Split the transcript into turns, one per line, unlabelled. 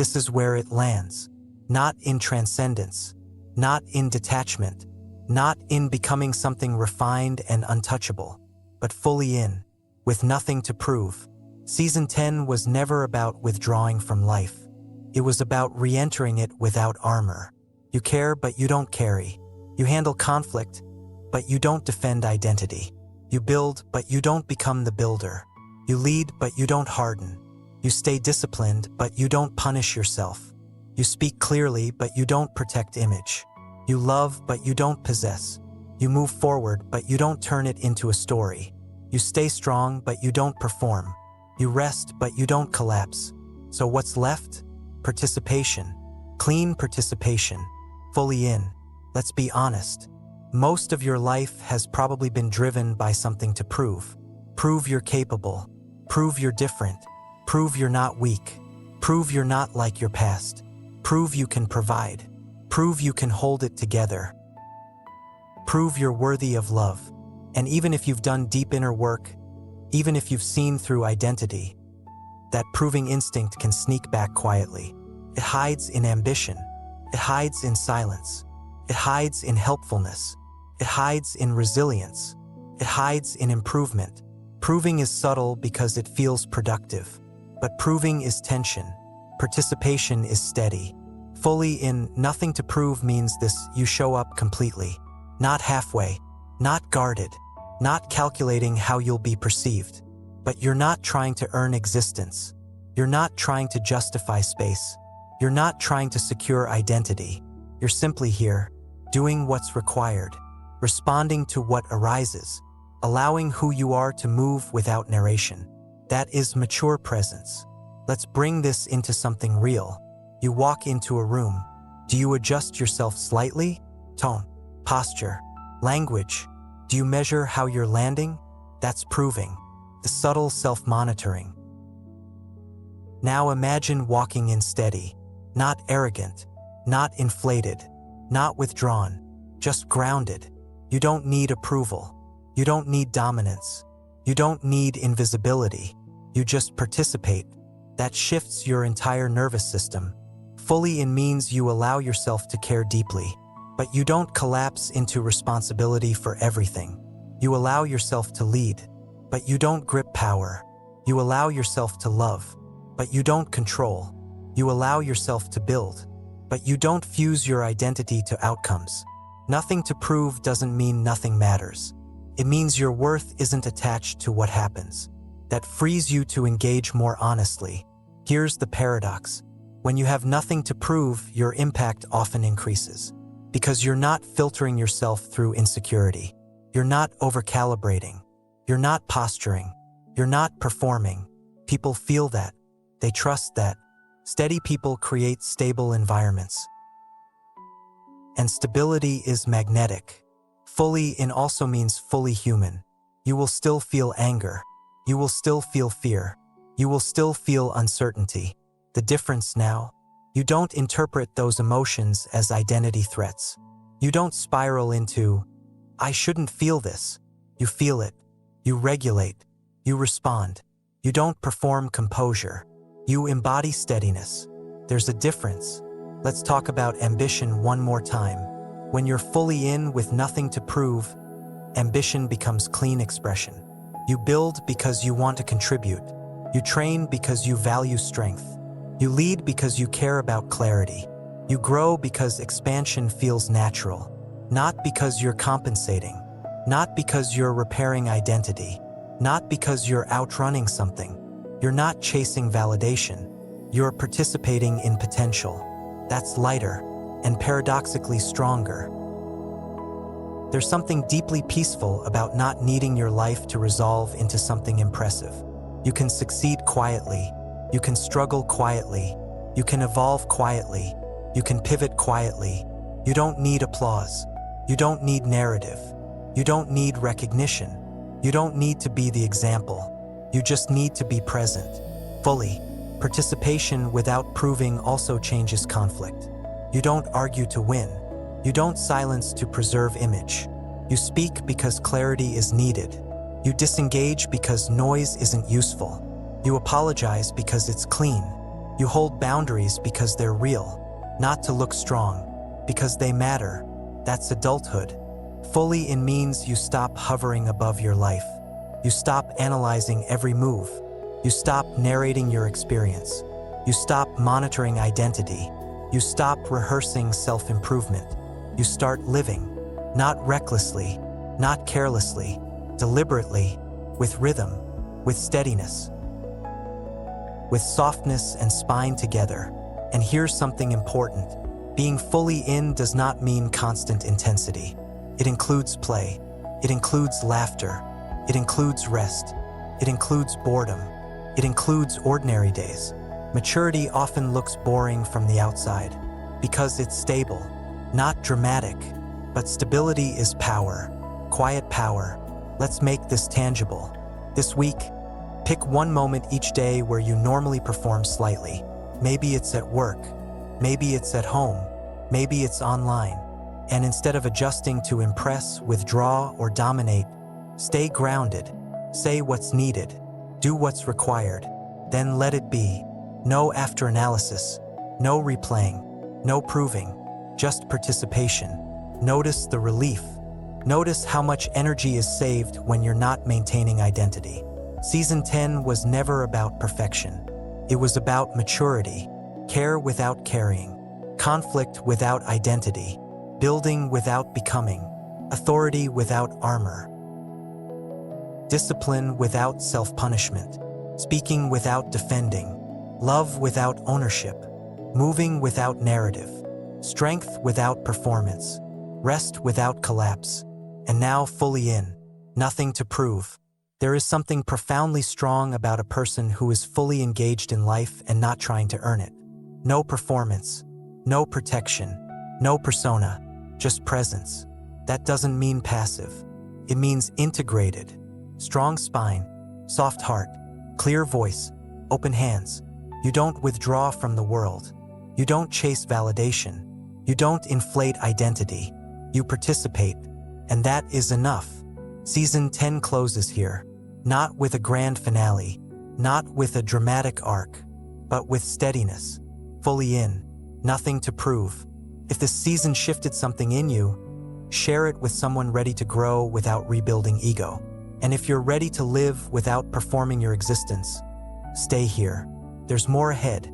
this is where it lands. Not in transcendence, not in detachment, not in becoming something refined and untouchable, but fully in, with nothing to prove. Season 10 was never about withdrawing from life. It was about re-entering it without armor. You care, but you don't carry. You handle conflict, but you don't defend identity. You build, but you don't become the builder. You lead, but you don't harden. You stay disciplined, but you don't punish yourself. You speak clearly, but you don't protect image. You love, but you don't possess. You move forward, but you don't turn it into a story. You stay strong, but you don't perform. You rest, but you don't collapse. So what's left? Participation. Clean participation. Fully in. Let's be honest. Most of your life has probably been driven by something to prove. Prove you're capable. Prove you're different. Prove you're not weak. Prove you're not like your past. Prove you can provide. Prove you can hold it together. Prove you're worthy of love. And even if you've done deep inner work, even if you've seen through identity, that proving instinct can sneak back quietly. It hides in ambition. It hides in silence. It hides in helpfulness. It hides in resilience. It hides in improvement. Proving is subtle because it feels productive. But proving is tension. Participation is steady. Fully in, nothing to prove means this: you show up completely. Not halfway. Not guarded. Not calculating how you'll be perceived. But you're not trying to earn existence. You're not trying to justify space. You're not trying to secure identity. You're simply here, doing what's required, responding to what arises, allowing who you are to move without narration. That is mature presence. Let's bring this into something real. You walk into a room. Do you adjust yourself slightly? Tone, posture, language. Do you measure how you're landing? That's proving. The subtle self-monitoring. Now imagine walking in steady, not arrogant, not inflated, not withdrawn, just grounded. You don't need approval. You don't need dominance. You don't need invisibility. You just participate. That shifts your entire nervous system. Fully in means you allow yourself to care deeply, but you don't collapse into responsibility for everything. You allow yourself to lead, but you don't grip power. You allow yourself to love, but you don't control. You allow yourself to build, but you don't fuse your identity to outcomes. Nothing to prove doesn't mean nothing matters. It means your worth isn't attached to what happens. That frees you to engage more honestly. Here's the paradox. When you have nothing to prove, your impact often increases. Because you're not filtering yourself through insecurity. You're not overcalibrating. You're not posturing. You're not performing. People feel that. They trust that. Steady people create stable environments. And stability is magnetic. Fully in also means fully human. You will still feel anger. You will still feel fear. You will still feel uncertainty. The difference now, you don't interpret those emotions as identity threats. You don't spiral into, I shouldn't feel this. You feel it. You regulate. You respond. You don't perform composure. You embody steadiness. There's a difference. Let's talk about ambition one more time. When you're fully in with nothing to prove, ambition becomes clean expression. You build because you want to contribute. You train because you value strength. You lead because you care about clarity. You grow because expansion feels natural. Not because you're compensating. Not because you're repairing identity. Not because you're outrunning something. You're not chasing validation. You're participating in potential. That's lighter and paradoxically stronger. There's something deeply peaceful about not needing your life to resolve into something impressive. You can succeed quietly. You can struggle quietly. You can evolve quietly. You can pivot quietly. You don't need applause. You don't need narrative. You don't need recognition. You don't need to be the example. You just need to be present, fully. Participation without proving also changes conflict. You don't argue to win. You don't silence to preserve image. You speak because clarity is needed. You disengage because noise isn't useful. You apologize because it's clean. You hold boundaries because they're real, not to look strong, because they matter. That's adulthood. Fully in means you stop hovering above your life. You stop analyzing every move. You stop narrating your experience. You stop monitoring identity. You stop rehearsing self-improvement. You start living, not recklessly, not carelessly, deliberately, with rhythm, with steadiness, with softness and spine together. And here's something important. Being fully in does not mean constant intensity. It includes play. It includes laughter. It includes rest. It includes boredom. It includes ordinary days. Maturity often looks boring from the outside because it's stable, not dramatic, but stability is power, quiet power. Let's make this tangible. This week, pick one moment each day where you normally perform slightly. Maybe it's at work, maybe it's at home, maybe it's online. And instead of adjusting to impress, withdraw, or dominate, stay grounded. Say what's needed. Do what's required. Then let it be. No after-analysis. No replaying. No proving. Just participation. Notice the relief. Notice how much energy is saved when you're not maintaining identity. Season 10 was never about perfection. It was about maturity. Care without carrying. Conflict without identity. Building without becoming. Authority without armor. Discipline without self-punishment. Speaking without defending. Love without ownership. Moving without narrative. Strength without performance. Rest without collapse. And now fully in. Nothing to prove. There is something profoundly strong about a person who is fully engaged in life and not trying to earn it. No performance. No protection. No persona. Just presence. That doesn't mean passive. It means integrated. Strong spine, soft heart, clear voice, open hands. You don't withdraw from the world. You don't chase validation. You don't inflate identity. You participate, and that is enough. Season 10 closes here, not with a grand finale, not with a dramatic arc, but with steadiness, fully in, nothing to prove. If this season shifted something in you, share it with someone ready to grow without rebuilding ego. And if you're ready to live without performing your existence, stay here. There's more ahead.